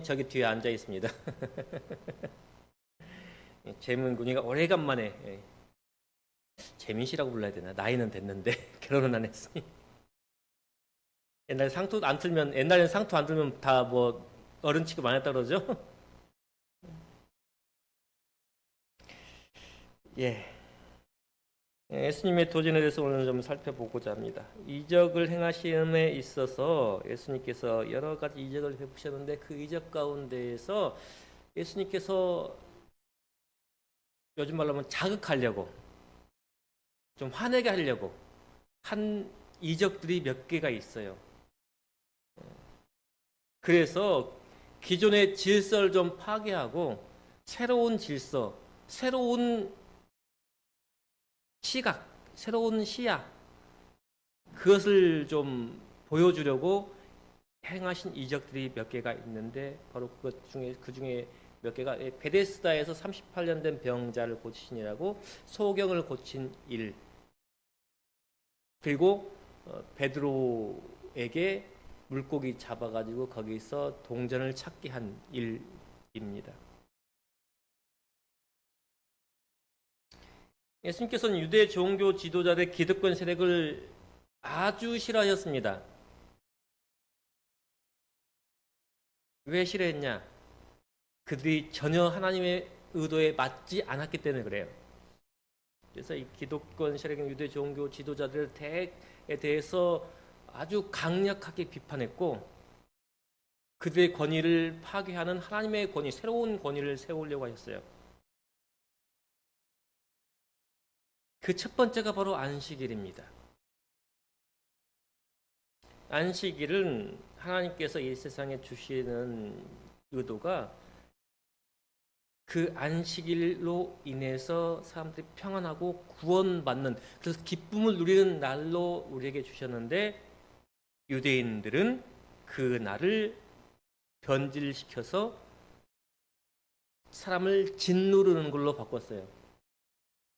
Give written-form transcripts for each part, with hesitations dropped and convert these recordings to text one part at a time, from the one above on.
저기 뒤에 앉아 있습니다. 재문군이가 오래간만에, 재민 씨라고 불러야 되나? 나이는 됐는데 결혼은 안 했으니. 옛날에 상투 안 틀면, 옛날에는 상투 안 틀면 다 뭐 어른 취급 안 했다 그러죠? 예. 예수님의 도전에 대해서 오늘 좀 살펴보고자 합니다. 이적을 행하심에 있어서 예수님께서 여러 가지 이적을 베푸셨는데 그 이적 가운데에서 예수님께서 요즘 말로 하면 자극하려고, 좀 화내게 하려고 한 이적들이 몇 개가 있어요. 그래서 기존의 질서를 좀 파괴하고 새로운 질서, 새로운 시각, 새로운 시야, 그것을 좀 보여주려고 행하신 이적들이 몇 개가 있는데 바로 그 중에 몇 개가 베데스다에서 38년 된 병자를 고치시니라고, 소경을 고친 일, 그리고 베드로에게 물고기 잡아가지고 거기서 동전을 찾게 한 일입니다. 예수님께서는 유대 종교 지도자들의 기득권 세력을 아주 싫어하셨습니다. 왜 싫어했냐? 그들이 전혀 하나님의 의도에 맞지 않았기 때문에 그래요. 그래서 이 기득권 세력인 유대 종교 지도자들에 대해서 아주 강력하게 비판했고, 그들의 권위를 파괴하는 하나님의 권위, 새로운 권위를 세우려고 하셨어요. 그 첫 번째가 바로 안식일입니다. 안식일은 하나님께서 이 세상에 주시는 의도가 그 안식일로 인해서 사람들이 평안하고 구원받는, 그래서 기쁨을 누리는 날로 우리에게 주셨는데, 유대인들은 그 날을 변질시켜서 사람을 짓누르는 걸로 바꿨어요.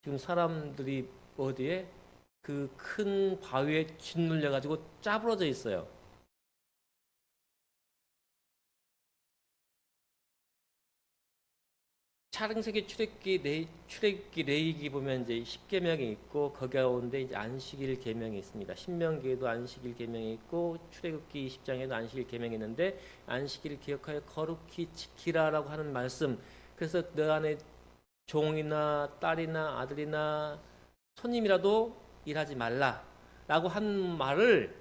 지금 사람들이 어디에 그 큰 바위에 짓눌려 가지고 짜부러져 있어요. 차량세계 출애굽기 레위기 보면 이제 10계명이 있고 그 가운데 이제 안식일 계명이 있습니다. 신명기에도 안식일 계명이 있고 출애굽기 20장에도 안식일 계명이 있는데, 안식일을 기억하여 거룩히 지키라라고 하는 말씀. 그래서 너 안에 종이나 딸이나 아들이나 손님이라도 일하지 말라라고 한 말을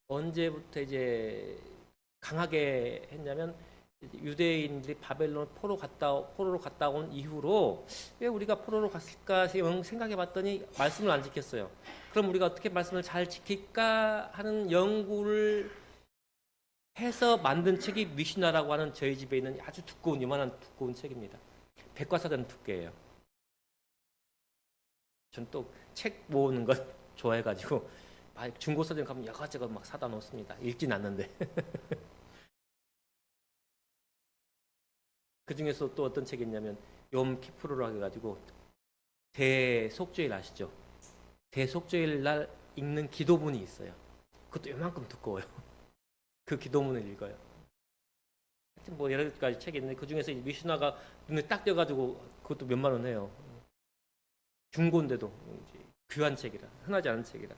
언제부터 이제 강하게 했냐면, 유대인들이 바벨론 포로로 갔다 온 이후로 왜 우리가 포로로 갔을까 생각해 봤더니 말씀을 안 지켰어요. 그럼 우리가 어떻게 말씀을 잘 지킬까 하는 연구를 해서 만든 책이 미시나라고 하는 저희 집에 있는 아주 두꺼운, 요만한 두꺼운 책입니다. 백과사전 두께예요. 전 또 책 모으는 것 좋아해가지고 중고 서점 가면 여가저것 막 사다 놓습니다. 읽진 않는데. 그 중에서 또 어떤 책이 있냐면 욤 키푸르라고 해가지고 대속죄일 아시죠? 대속죄일 날 읽는 기도문이 있어요. 그것도 요만큼 두꺼워요. 그 기도문을 읽어요. 하여튼 뭐 여러 가지 책이 있는데 그 중에서 미슈나가 눈에 딱 띄어가지고 그것도 몇만 원 해요. 중고인데도 귀한 책이라, 흔하지 않은 책이라.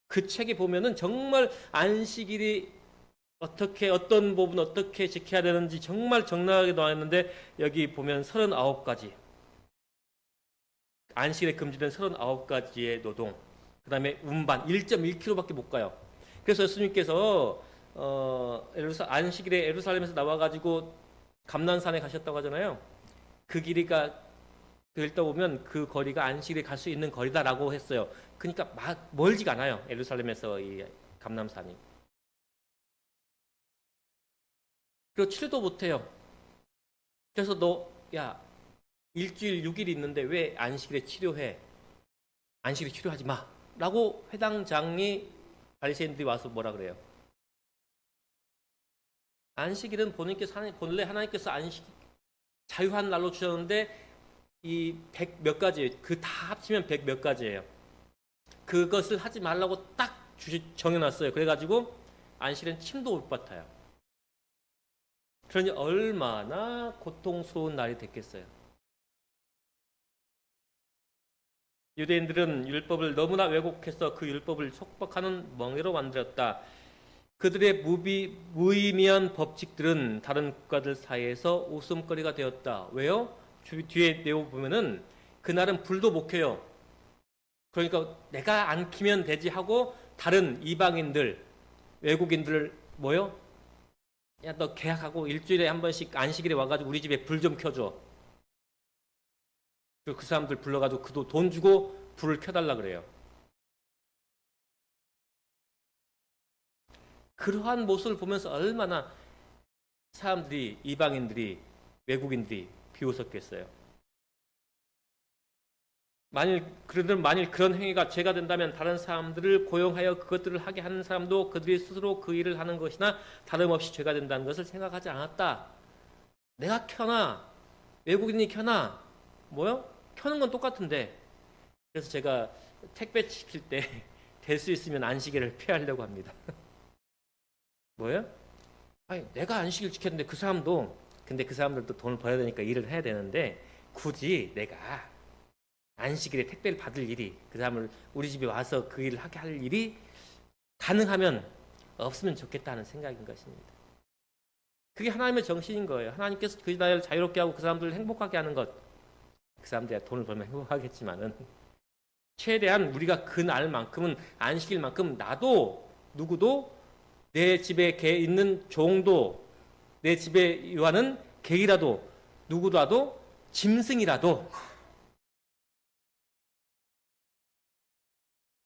그 책에 보면은 정말 안식일이 어떻게, 어떤 부분 어떻게 지켜야 되는지 정말 적나라하게 나와 있는데, 여기 보면 39가지, 안식일에 금지된 39가지의 노동, 그 다음에 운반 1.1km밖에 못 가요. 그래서 예수님께서 안식일에 예루살렘에서 나와가지고 감난산에 가셨다고 하잖아요. 그 길이가 읽다 보면 그 거리가 안식일에 갈 수 있는 거리다라고 했어요. 그러니까 멀지가 않아요. 예루살렘에서 이 감람산이. 그리고 치료도 못해요. 그래서 야, 일주일 6일 있는데 왜 안식일에 치료해? 안식일에 치료하지 마. 라고 회당장이 바리새인들이 와서 뭐라 그래요? 안식일은 본래 하나님께서 자유한 날로 주셨는데 이 100 몇 가지예요. 그 다 합치면 100 몇 가지예요. 그것을 하지 말라고 딱 정해놨어요. 그래가지고 안식일은 침도 못 맡아요. 그러니 얼마나 고통스러운 날이 됐겠어요. 유대인들은 율법을 너무나 왜곡해서 그 율법을 속박하는 멍에로 만들었다. 그들의 무의미한 법칙들은 다른 국가들 사이에서 웃음거리가 되었다. 왜요? 뒤에 내용 보면은 그날은 불도 못 켜요. 그러니까 내가 안 키면 되지 하고 다른 이방인들, 외국인들 뭐요? 야, 너 계약하고 일주일에 한 번씩 안식일에 와가지고 우리 집에 불 좀 켜줘. 그 사람들 불러가지고 그도 돈 주고 불을 켜달라 그래요. 그러한 모습을 보면서 얼마나 사람들이, 이방인들이, 외국인들이 비웃었겠어요. 만일 그런 행위가 죄가 된다면 다른 사람들을 고용하여 그것들을 하게 하는 사람도 그들이 스스로 그 일을 하는 것이나 다름없이 죄가 된다는 것을 생각하지 않았다. 내가 켜나 외국인이 켜나 뭐요? 켜는 건 똑같은데. 그래서 제가 택배 시킬 때 될 수 있으면 안식일을 피하려고 합니다. 뭐예요? 아니 내가 안식일 지켰는데 근데 그 사람들도 돈을 벌어야 되니까 일을 해야 되는데 굳이 내가 안식일에 택배를 받을 일이 그 사람을 우리 집에 와서 그 일을 하게 할 일이 가능하면 없으면 좋겠다는 생각인 것입니다. 그게 하나님의 정신인 거예요. 하나님께서 그 나라를 자유롭게 하고 그 사람들을 행복하게 하는 것. 그 사람들이 돈을 벌면 행복하겠지만은 최대한 우리가 그 날만큼은 안식일만큼 나도 누구도 내 집에 있는 종도 내 집에 요하는 개이라도 누구라도 짐승이라도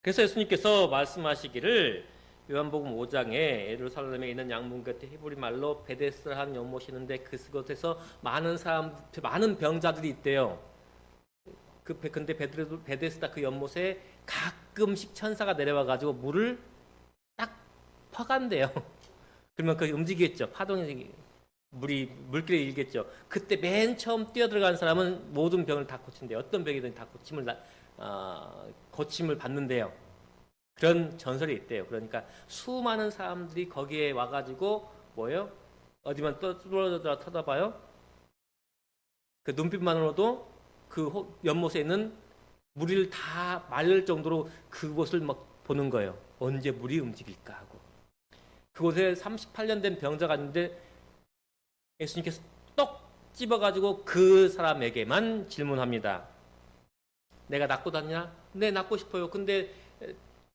그래서 예수님께서 말씀하시기를 요한복음 5장에 예루살렘에 있는 양문 곁에 히브리 말로 베데스라는 연못이 있는데 그곳에서 많은 병자들이 있대요. 근데 베데스다 그 연못에 가끔씩 천사가 내려와 가지고 물을 딱 퍼간대요. 그러면 그 움직이겠죠. 파동이 물길에 일겠죠. 그때 맨 처음 뛰어들어간 사람은 모든 병을 다 고친대요. 어떤 병이든 다 고침을 받는데요. 그런 전설이 있대요. 그러니까 수많은 사람들이 거기에 와가지고 뭐예요? 어디만 떨어져 쳐다봐요. 그 눈빛만으로도 그 연못에 있는 물을 다 마를 정도로 그곳을 막 보는 거예요. 언제 물이 움직일까 하고. 그곳에 38년 된 병자가 있는데 예수님께서 똑 집어가지고 그 사람에게만 질문합니다. 내가 낫고 다니냐? 네, 낫고 싶어요. 근데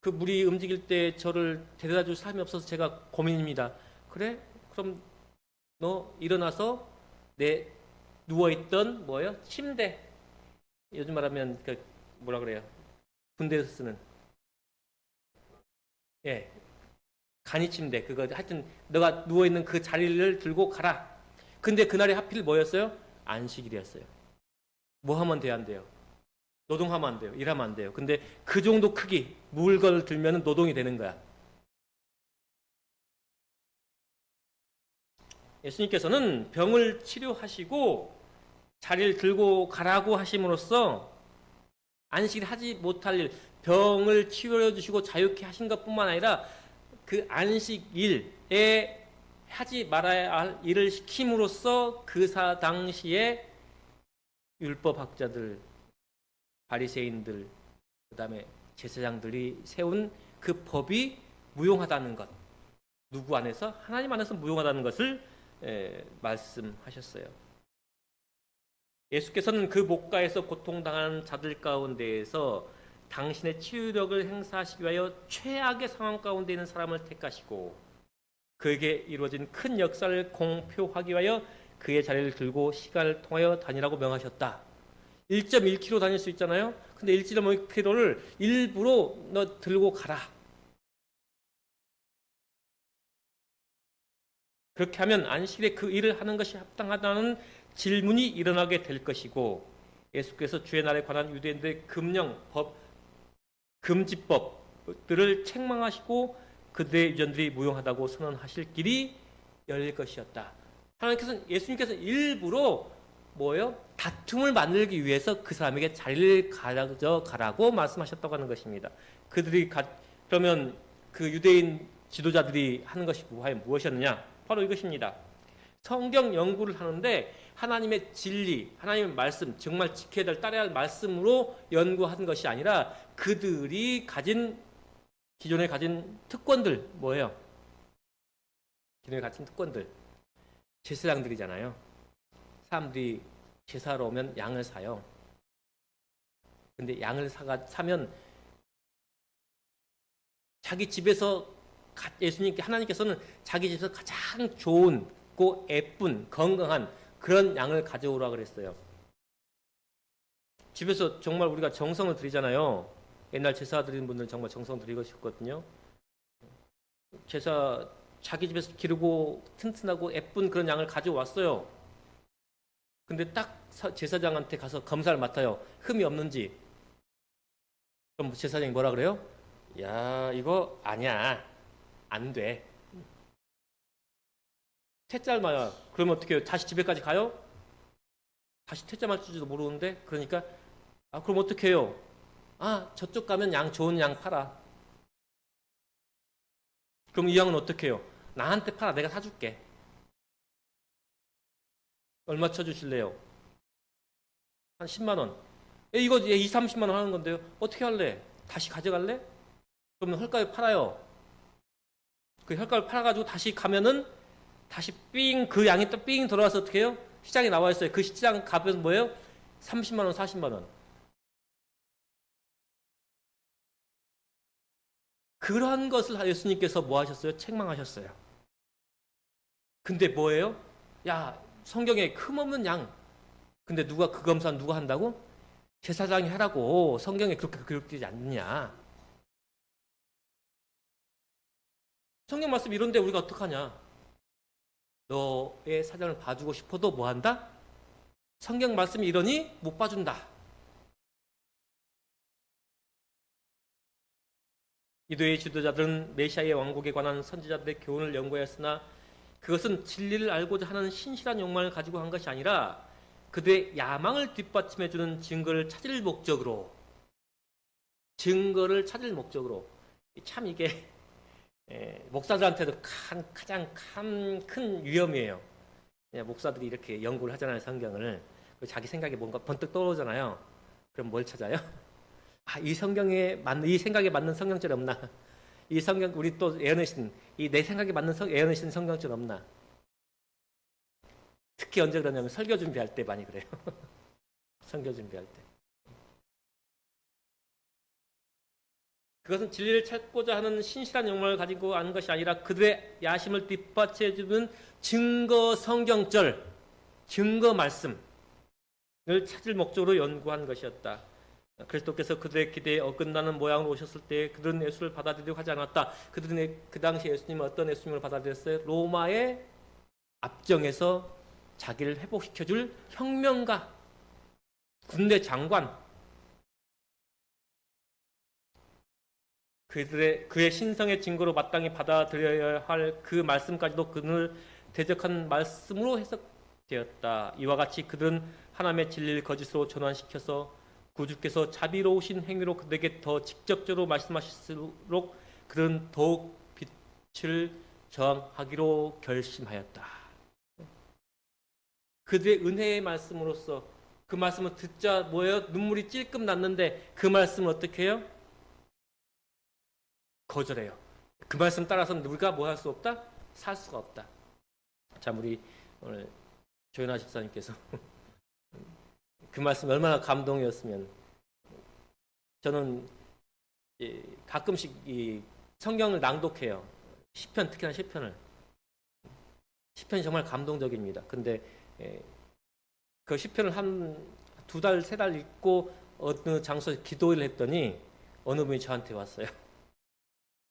그 물이 움직일 때 저를 데려다 줄 사람이 없어서 제가 고민입니다. 그래? 그럼 너 일어나서 내 누워있던 뭐예요? 침대. 요즘 말하면 그 뭐라 그래요? 군대에서 쓰는 간이 침대. 그거 하여튼 너가 누워있는 그 자리를 들고 가라. 근데 그날이 하필 뭐였어요? 안식일이었어요. 뭐 하면 돼야 안 돼요? 노동하면 안 돼요. 일하면 안 돼요. 근데 그 정도 크기 물건을 들면 노동이 되는 거야. 예수님께서는 병을 치료하시고 자리를 들고 가라고 하심으로써 안식일 하지 못할 일, 병을 치료해 주시고 자유케 하신 것뿐만 아니라 그 안식일에 하지 말아야 할 일을 시킴으로써 그 당시에 율법학자들, 바리새인들, 그다음에 제사장들이 세운 그 법이 무용하다는 것, 누구 안에서? 하나님 안에서 무용하다는 것을 말씀하셨어요. 예수께서는 그 목가에서 고통당하는 자들 가운데에서 당신의 치유력을 행사하시기 위하여 최악의 상황 가운데 있는 사람을 택하시고 그에게 이루어진 큰 역사를 공표하기 위하여 그의 자리를 들고 시간을 통하여 다니라고 명하셨다. 1.1km 다닐 수 있잖아요. 근데 1.5km를 일부러 너 들고 가라. 그렇게 하면 안식일에 그 일을 하는 것이 합당하다는 질문이 일어나게 될 것이고 예수께서 주의 날에 관한 유대인들의 금지법들을 책망하시고 그들의 유전들이 무용하다고 선언하실 길이 열릴 것이었다. 예수님께서 일부러 뭐예요? 다툼을 만들기 위해서 그 사람에게 자리를 가져가라고 말씀하셨다고 하는 것입니다. 그러면 그 유대인 지도자들이 하는 것이 무엇이었느냐? 바로 이것입니다. 성경 연구를 하는데 하나님의 진리, 하나님의 말씀, 정말 지켜야 될, 따라야 할 말씀으로 연구한 것이 아니라 그들이 기존에 가진 특권들, 뭐예요? 기존에 가진 특권들. 제사장들이잖아요. 사람들이 제사하러 오면 양을 사요. 근데 양을 사면 자기 집에서 하나님께서는 자기 집에서 가장 좋은, 예쁜, 건강한 그런 양을 가져오라 그랬어요. 집에서 정말 우리가 정성을 들이잖아요. 옛날 제사 드리는 분들은 정말 정성 들이고 싶거든요. 제사 자기 집에서 기르고 튼튼하고 예쁜 그런 양을 가져왔어요. 근데 딱 제사장한테 가서 검사를 맡아요. 흠이 없는지. 그럼 제사장이 뭐라 그래요? 야, 이거 아니야. 안 돼. 퇴짜를 맞아. 그러면 어떻게 해요? 다시 집에까지 가요? 다시 퇴짜 맞을지도 모르는데. 그러니까 그럼 어떻게 해요? 저쪽 가면 좋은 양 팔아. 그럼 이 양은 어떻게 해요? 나한테 팔아. 내가 사줄게. 얼마 쳐주실래요? 한 10만 원. 이거 2, 30만 원 하는 건데요. 어떻게 할래? 다시 가져갈래? 그러면 헐값에 팔아요. 그 헐값을 팔아가지고 다시 가면은 다시 그 양이 또 돌아와서 어떻게 해요? 시장에 나와 있어요. 그 시장 값은 뭐예요? 30만 원, 40만 원. 그러한 것을 예수님께서 뭐 하셨어요? 책망하셨어요. 근데 뭐예요? 야, 성경에 흠없는 양. 근데 그 검사는 누가 한다고? 제사장이 하라고. 성경에 그렇게 기록되지 않느냐. 성경 말씀 이런데 우리가 어떡하냐? 너의 사정을 봐주고 싶어도 뭐 한다? 성경 말씀이 이러니 못 봐준다. 이도의 지도자들은 메시아의 왕국에 관한 선지자들의 교훈을 연구했으나 그것은 진리를 알고자 하는 신실한 욕망을 가지고 한 것이 아니라 그들의 야망을 뒷받침해주는 증거를 찾을 목적으로 참 이게 목사들한테도 가장 큰 위험이에요. 목사들이 이렇게 연구를 하잖아요. 성경을. 자기 생각에 뭔가 번뜩 떠오르잖아요. 그럼 뭘 찾아요? 이 생각에 맞는 성경절 없나? 이 성경 우리 또 예언하신 내 생각에 맞는 예언하신 성경절 없나? 특히 언제 그러냐면 설교 준비할 때 많이 그래요. 설교 준비할 때. 그것은 진리를 찾고자 하는 신실한 욕망을 가지고 한 것이 아니라 그들의 야심을 뒷받쳐주는 증거 성경절, 증거 말씀을 찾을 목적으로 연구한 것이었다. 그리스도께서 그들의 기대에 어긋나는 모양으로 오셨을 때 그들은 예수를 받아들이려고 하지 않았다. 그들은 그 당시 예수님은 어떤 예수님을 받아들였어요? 로마의 압정에서 자기를 회복시켜줄 혁명가, 군대 장관, 그의 신성의 증거로 마땅히 받아들여야 할 그 말씀까지도 그를 대적한 말씀으로 해석되었다. 이와 같이 그들은 하나님의 진리를 거짓으로 전환시켜서 구주께서 자비로우신 행위로 그들에게 더 직접적으로 말씀하실수록 그들은 더욱 빛을 저항하기로 결심하였다. 그들의 은혜의 말씀으로서 그 말씀을 듣자 뭐예요? 눈물이 찔끔 났는데 그 말씀을 어떻게 해요? 거절해요. 그 말씀 따라서는 우리가 뭐 할 수 없다? 살 수가 없다. 참 우리 오늘 조연아 집사님께서 그 말씀 얼마나 감동이었으면. 저는 가끔씩 이 성경을 낭독해요. 시편, 특히나 시편이 정말 감동적입니다. 근데 그 시편을 한 2달, 3달 읽고 어느 장소에서 기도를 했더니 어느 분이 저한테 왔어요.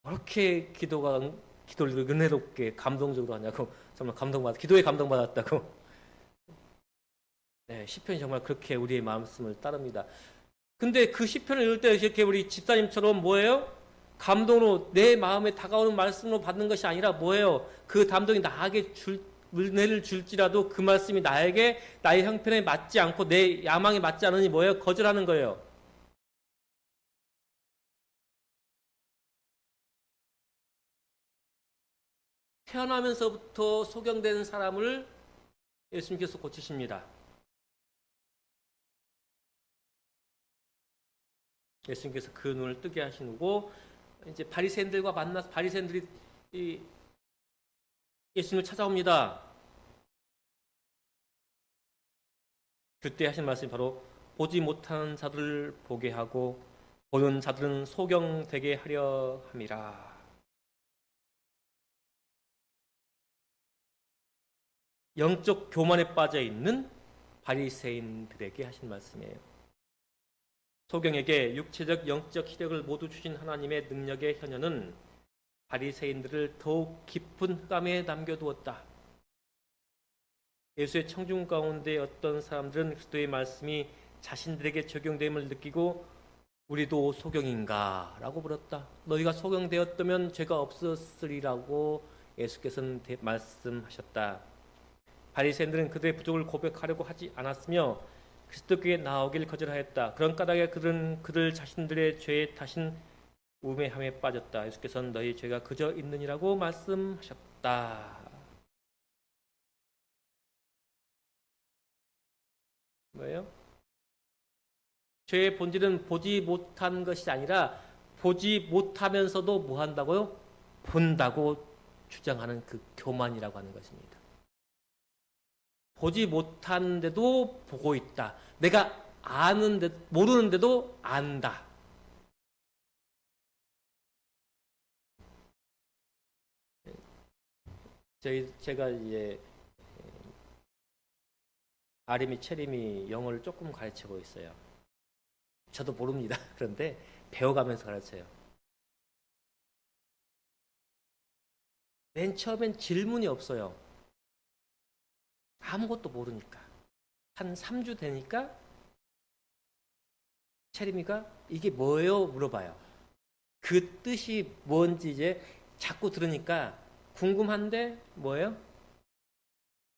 그렇게 기도를 은혜롭게 감동적으로 하냐고. 정말 기도에 감동받았다고. 네, 시편이 정말 그렇게 우리의 말씀을 따릅니다. 근데 그 시편을 읽을 때 이렇게 우리 집사님처럼 뭐예요? 감동으로 내 마음에 다가오는 말씀으로 받는 것이 아니라 뭐예요? 그 감동이 나에게 은혜를 줄지라도 그 말씀이 나의 형편에 맞지 않고 내 야망에 맞지 않으니 뭐예요? 거절하는 거예요. 태어나면서부터 소경된 사람을 예수님께서 고치십니다. 예수님께서 그 눈을 뜨게 하시고 이제 바리새인들과 만나서 바리새인들이 예수님을 찾아옵니다. 그때 하신 말씀이 바로 보지 못하는 자들을 보게 하고 보는 자들은 소경되게 하려 함이라. 영적 교만에 빠져 있는 바리새인들에게 하신 말씀이에요. 소경에게 육체적 영적 희력을 모두 주신 하나님의 능력의 현현은 바리새인들을 더욱 깊은 흑암에 남겨두었다. 예수의 청중 가운데 어떤 사람들은 그리스도의 말씀이 자신들에게 적용됨을 느끼고 우리도 소경인가? 라고 물었다. 너희가 소경되었다면 죄가 없었으리라고 예수께서는 말씀하셨다. 바리새인들은 그들의 부족을 고백하려고 하지 않았으며 그리스도께 나오길 거절하였다. 그런 까닭에 그들은 그들 자신들의 죄에 타신 우매함에 빠졌다. 예수께서는 너희 죄가 그저 있느니라고 말씀하셨다. 뭐예요? 죄의 본질은 보지 못한 것이 아니라 보지 못하면서도 뭐 한다고요? 본다고 주장하는 그 교만이라고 하는 것입니다. 보지 못하는데도 보고 있다. 내가 아는데 모르는데도 안다. 제가 이제 아림이 체림이 영어를 조금 가르치고 있어요. 저도 모릅니다. 그런데 배워가면서 가르쳐요. 맨 처음엔 질문이 없어요. 아무것도 모르니까. 한 3주 되니까 체림이가 이게 뭐예요? 물어봐요. 그 뜻이 뭔지 이제 자꾸 들으니까 궁금한데 뭐예요?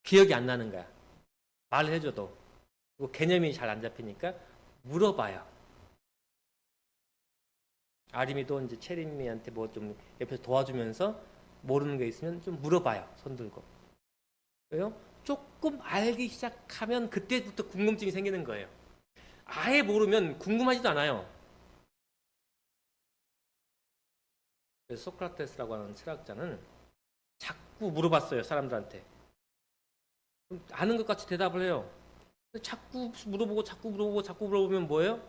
기억이 안 나는 거야. 말을 해줘도. 개념이 잘 안 잡히니까 물어봐요. 아림이도 이제 체림이한테 뭐 좀 옆에서 도와주면서 모르는 게 있으면 좀 물어봐요. 손 들고. 왜요? 조금 알기 시작하면 그때부터 궁금증이 생기는 거예요. 아예 모르면 궁금하지도 않아요. 그래서 소크라테스라고 하는 철학자는 자꾸 물어봤어요. 사람들한테. 아는 것 같이 대답을 해요. 자꾸 물어보면 뭐예요?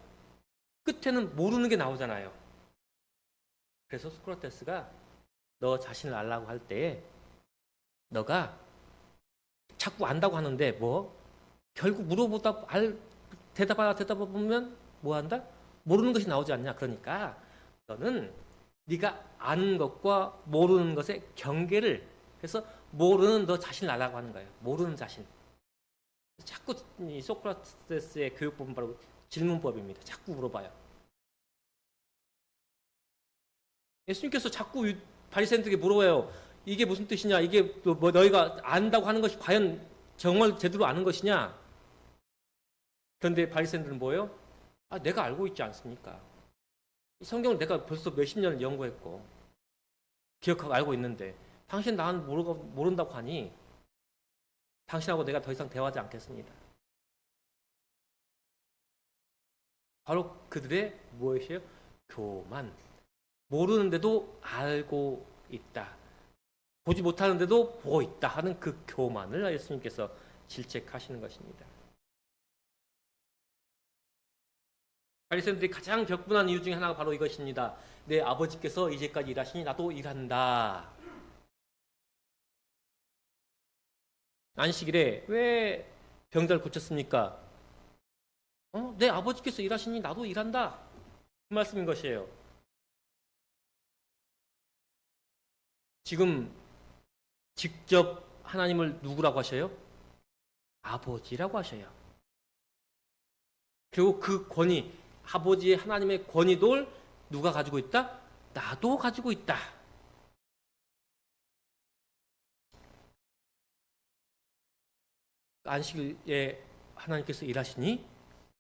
끝에는 모르는 게 나오잖아요. 그래서 소크라테스가 너 자신을 알라고 할 때 너가 자꾸 안다고 하는데 뭐 결국 물어보다 대답하다 보면 뭐 한다? 모르는 것이 나오지 않냐. 그러니까 너는 네가 아는 것과 모르는 것의 경계를 해서 모르는 너 자신을 알라고 하는 거예요. 모르는 자신. 자꾸 이 소크라테스의 교육법은 바로 질문법입니다. 자꾸 물어봐요. 예수님께서 자꾸 바리새인들에게 물어봐요. 이게 무슨 뜻이냐? 이게 뭐 너희가 안다고 하는 것이 과연 정말 제대로 아는 것이냐? 그런데 바리새인들은 뭐예요? 아, 내가 알고 있지 않습니까? 이 성경을 내가 벌써 몇십 년을 연구했고 기억하고 알고 있는데 당신 나는 모른다고 하니 당신하고 내가 더 이상 대화하지 않겠습니다. 바로 그들의 무엇이에요? 교만. 모르는데도 알고 있다. 보지 못하는데도 보고 있다 하는 그 교만을 예수님께서 질책하시는 것입니다. 바리새인들이 가장 격분한 이유 중에 하나가 바로 이것입니다. 내 아버지께서 이제까지 일하시니 나도 일한다. 안식일에 왜 병자를 고쳤습니까? 내 아버지께서 일하시니 나도 일한다. 그 말씀인 것이에요. 지금 직접 하나님을 누구라고 하셔요? 아버지라고 하셔요. 그리고 그 권위, 아버지의 하나님의 권위도 누가 가지고 있다? 나도 가지고 있다. 안식일에 하나님께서 일하시니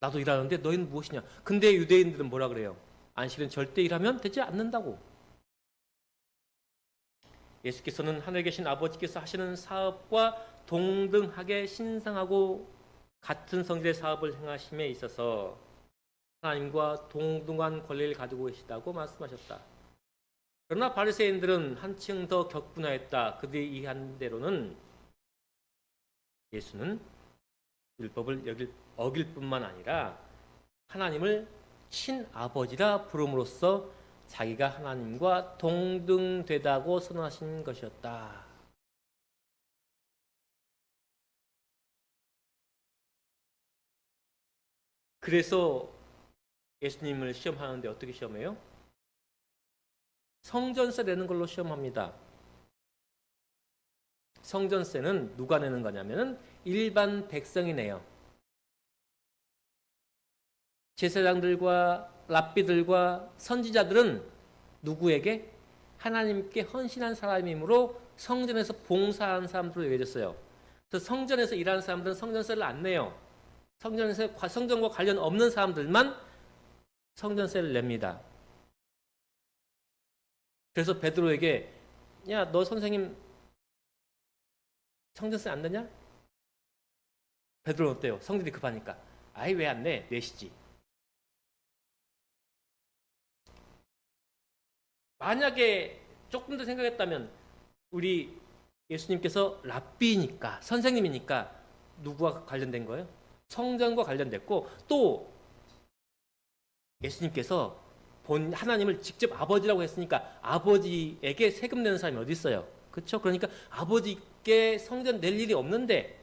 나도 일하는데 너희는 무엇이냐? 근데 유대인들은 뭐라 그래요? 안식일은 절대 일하면 되지 않는다고. 예수께서는 하늘에 계신 아버지께서 하시는 사업과 동등하게 신성하고 같은 성질의 사업을 행하심에 있어서 하나님과 동등한 권리를 가지고 계시다고 말씀하셨다. 그러나 바리새인들은 한층 더 격분하였다. 그들이 이해한 대로는 예수는 율법을 어길 뿐만 아니라 하나님을 친아버지라 부름으로써 자기가 하나님과 동등되다고 선언하신 것이었다. 그래서 예수님을 시험하는데 어떻게 시험해요? 성전세 내는 걸로 시험합니다. 성전세는 누가 내는 거냐면은 일반 백성이 내요. 제사장들과 랍비들과 선지자들은 누구에게? 하나님께 헌신한 사람이므로 성전에서 봉사한 사람들로 여겨졌어요. 그래서 성전에서 일하는 사람들은 성전세를 안 내요. 성전과 관련 없는 사람들만 성전세를 냅니다. 그래서 베드로에게 야, 너 선생님 성전세 안 내냐? 베드로는 어때요? 성질이 급하니까. 아이, 왜 안 내? 내시지. 만약에 조금 더 생각했다면 우리 예수님께서 랍비니까 선생님이니까 누구와 관련된 거예요? 성전과 관련됐고, 또 예수님께서 하나님을 직접 아버지라고 했으니까 아버지에게 세금 내는 사람이 어디 있어요? 그렇죠? 그러니까 아버지께 성전 낼 일이 없는데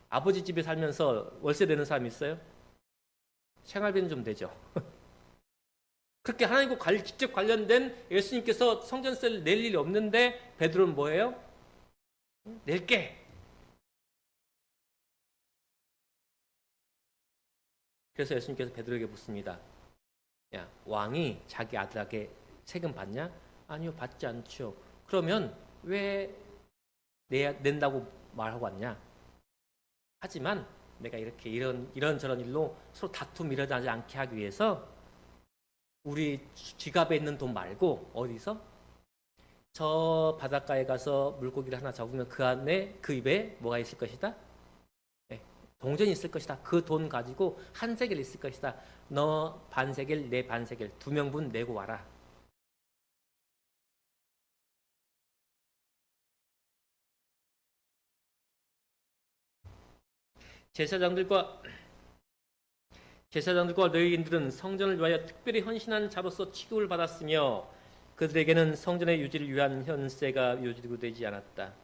아버지 집에 살면서 월세 내는 사람이 있어요? 생활비는 좀 되죠. 그렇게 하나님과 직접 관련된 예수님께서 성전세를 낼 일이 없는데 베드로는 뭐예요? 낼게. 그래서 예수님께서 베드로에게 묻습니다. 야, 왕이 자기 아들에게 세금 받냐? 아니요, 받지 않죠. 그러면 왜 낸다고 말하고 왔냐? 하지만 내가 이렇게 이런저런 일로 서로 다툼 일어나지 않게 하기 위해서 우리 지갑에 있는 돈 말고 어디서? 저 바닷가에 가서 물고기를 하나 잡으면 그 입에 뭐가 있을 것이다? 네, 동전이 있을 것이다. 그 돈 가지고 한 세겔 있을 것이다. 너 반세겔, 내 반세겔, 2명분 내고 와라. 제사장들과 레위인들은 성전을 위하여 특별히 헌신한 자로서 취급을 받았으며 그들에게는 성전의 유지를 위한 현세가 요구되지 않았다.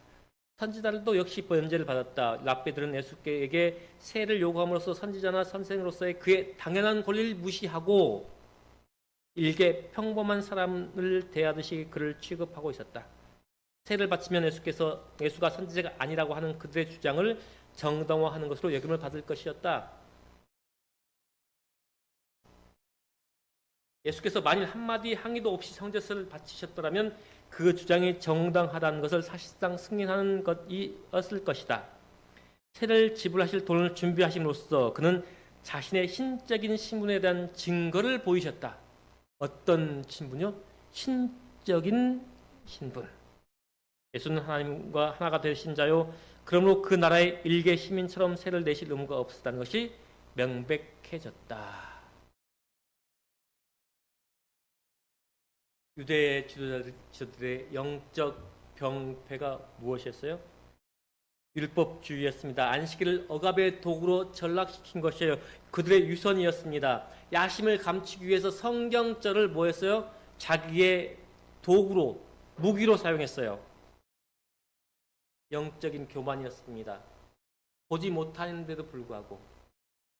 선지자들도 역시 번제를 받았다. 랍비들은 예수께에게 세를 요구함으로써 선지자나 선생으로서의 그의 당연한 권리를 무시하고 일개 평범한 사람을 대하듯이 그를 취급하고 있었다. 세를 바치면 예수가 선지자가 아니라고 하는 그들의 주장을 정당화하는 것으로 여김을 받을 것이었다. 예수께서 만일 한마디 항의도 없이 성전세를 바치셨더라면 그 주장이 정당하다는 것을 사실상 승인하는 것이었을 것이다. 세를 지불하실 돈을 준비하심으로써 그는 자신의 신적인 신분에 대한 증거를 보이셨다. 어떤 신분이요? 신적인 신분. 예수는 하나님과 하나가 되신 자요. 그러므로 그 나라의 일개 시민처럼 세를 내실 의무가 없었다는 것이 명백해졌다. 유대 지도자들의 영적 병폐가 무엇이었어요? 율법주의였습니다. 안식일을 억압의 도구로 전락시킨 것이에요. 그들의 유선이었습니다. 야심을 감추기 위해서 성경절을 뭐했어요? 자기의 도구로, 무기로 사용했어요. 영적인 교만이었습니다. 보지 못하는데도 불구하고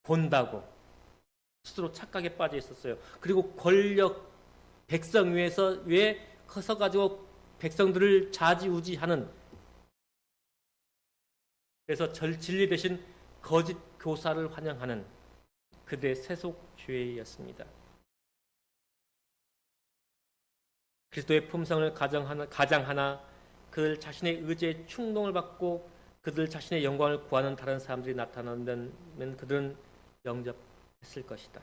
본다고 스스로 착각에 빠져 있었어요. 그리고 권력, 백성 위에 서가지고 백성들을 좌지우지하는, 그래서 진리 대신 거짓 교사를 환영하는 그들의 세속주의였습니다. 그리스도의 품성을 가장하나 그들 자신의 의지에 충동을 받고 그들 자신의 영광을 구하는 다른 사람들이 나타난다면 그들은 영접했을 것이다.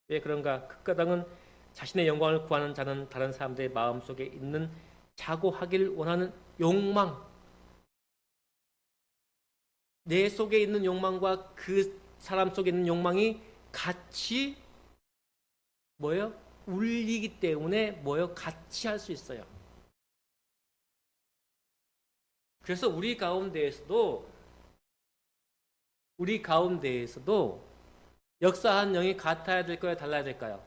왜 그런가? 그까당은 자신의 영광을 구하는 자는 다른 사람들의 마음속에 있는 자고하길 원하는 욕망, 내 속에 있는 욕망과 그 사람 속에 있는 욕망이 같이 뭐예요? 울리기 때문에 뭐예요? 같이 할 수 있어요. 그래서 우리 가운데에서도 역사한 영이 같아야 될까요? 달라야 될까요?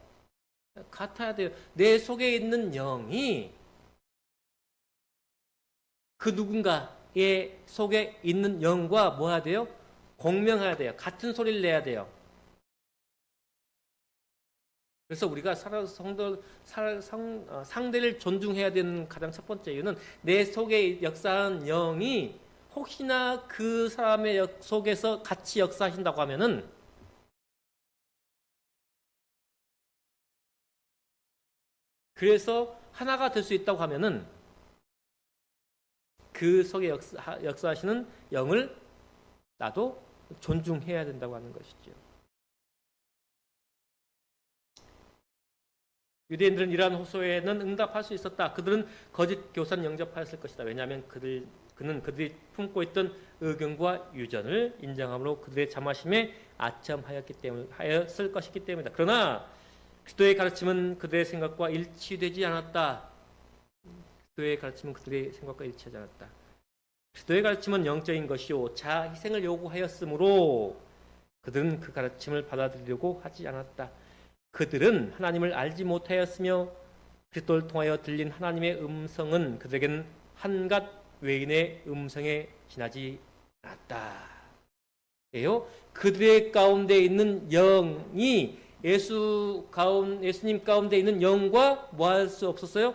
같아야 돼요. 내 속에 있는 영이 그 누군가의 속에 있는 영과 뭐 해야 돼요? 공명해야 돼요. 같은 소리를 내야 돼요. 그래서 우리가 상대를 존중해야 되는 가장 첫 번째 이유는 내 속에 역사하는 영이 혹시나 그 사람의 속에서 같이 역사하신다고 하면은 그래서 하나가 될 수 있다고 하면은 그 속에 역사하시는 영을 나도 존중해야 된다고 하는 것이죠. 유대인들은 이러한 호소에는 응답할 수 있었다. 그들은 거짓 교사는 영접하였을 것이다. 왜냐하면 그는 그들이 품고 있던 의견과 유전을 인정함으로 그들의 자마심에 하였을 것이기 때문이다. 그러나 그리스도의 가르침은 그들의 생각과 일치되지 않았다. 그리스도의 가르침은 그들의 생각과 일치하지 않았다. 그리스도의 가르침은 영적인 것이요 자아 희생을 요구하였으므로 그들은 그 가르침을 받아들이려고 하지 않았다. 그들은 하나님을 알지 못하였으며 그리스도를 통하여 들린 하나님의 음성은 그들에게는 한갓 외인의 음성에 지나지 않았다. 예요? 그들의 가운데 있는 영이 예수님 가운데 있는 영과 뭐 할 수 없었어요?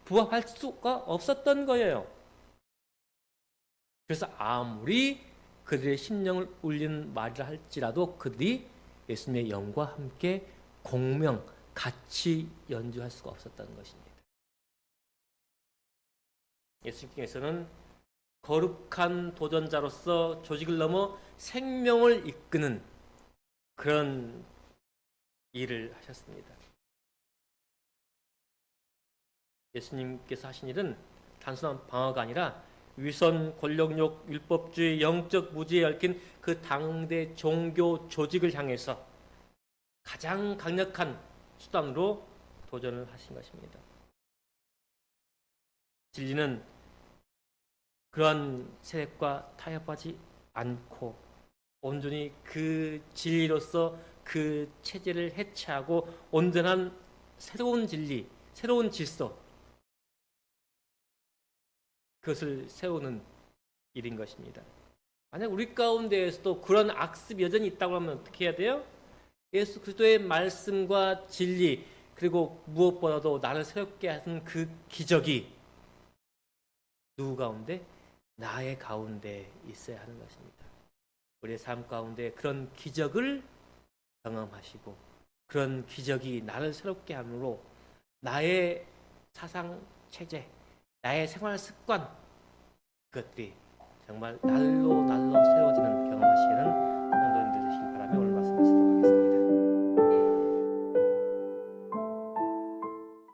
부합할 수가 없었던 거예요. 그래서 아무리 그들의 심령을 울리는 말이라 할지라도 그들이 예수님의 영과 함께 공명, 같이 연주할 수가 없었다는 것입니다. 예수님께서는 거룩한 도전자로서 조직을 넘어 생명을 이끄는 그런 일을 하셨습니다. 예수님께서 하신 일은 단순한 방어가 아니라 위선, 권력욕, 율법주의, 영적 무지에 얽힌 그 당대 종교 조직을 향해서 가장 강력한 수단으로 도전을 하신 것입니다. 진리는 그런 세력과 타협하지 않고 온전히 그 진리로서 그 체제를 해체하고 온전한 새로운 진리, 새로운 질서 그것을 세우는 일인 것입니다. 만약 우리 가운데에서도 그런 악습이 여전히 있다고 하면 어떻게 해야 돼요? 예수 그리스도의 말씀과 진리 그리고 무엇보다도 나를 새롭게 하는 그 기적이 누구 가운데? 나의 가운데 있어야 하는 것입니다. 우리의 삶 가운데 그런 기적을 경험하시고 그런 기적이 나를 새롭게 함으로 나의 사상 체제, 나의 생활 습관 그것들이 정말 날로 새로워지는 경험하시는